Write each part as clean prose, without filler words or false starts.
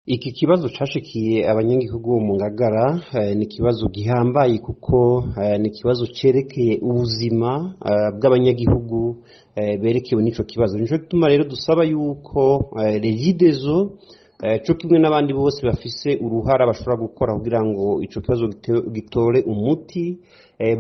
Iki kibazo cashikiye abanyagihugu bo mu Ngagara ni ikibazo gihambaye kuko ni ikibazo cerekeye ubuzima bw'abanyagihugu berekewe n'ico kibazo. Nico gituma rero dusaba yuko Regideso co kimwe n'abandi bose bafise uruhara bashobora gukora kugira ngo ico kibazo gitore umuti,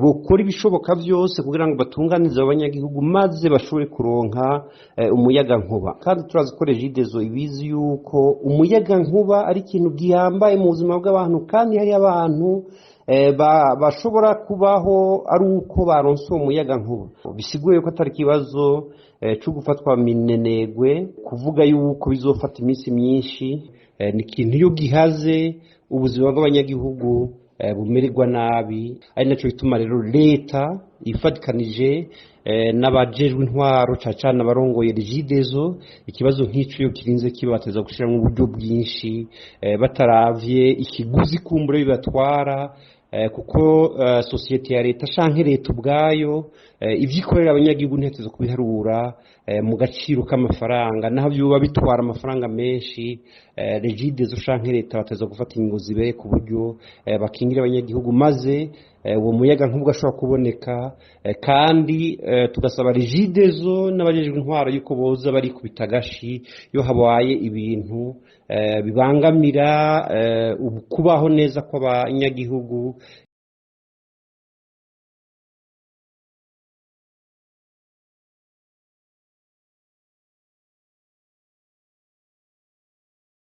bokora ibishoboka vyose kugira ngo batunganize abanyagihugu maze bashobore kuronka umuyagankuba. Kandi turazi ko Regideso ibizi yuko umuyagankuba ari ikintu gihambaye mu buzima bw'abantu, kandi hari abantu bashobora kubaho ari uko baronse uwo muyagankuba. Bisiguye ko atari ikibazo co gufatwa minenegwe kuvuga yuko bizofata iminsi myinshi, ni ikintu iyo gihaze ubuzima bw'abanyagihugu bumererwa nabi. Ari naco gituma rero leta ifatikanije n'abajejwe intwaro cane abarongoye Regideso, ikibazo nk'ico iyo kirinze kibateza gushiramwo uburyo bwinshi bataravye ikiguzi kumbure bibatwara, kuko sosiyete ya leta canke leta ubwayo ivyikorera abanyagihugu ntihateze kubiharura mu gaciro k'amafaranga, naho vyoba bitwara amafaranga menshi. Regideso canke leta bateza gufata ingingo zibereye ku buryo bakingira abanyagihugu, maze uwo muyaga nk'ubwo ashobora kuboneka, kandi tugasaba Regideso n'abajejwe intwaro yuko boza barikubita agashi iyo habaye ibintu bibangamira kubaho neza kw'abanyagihugu,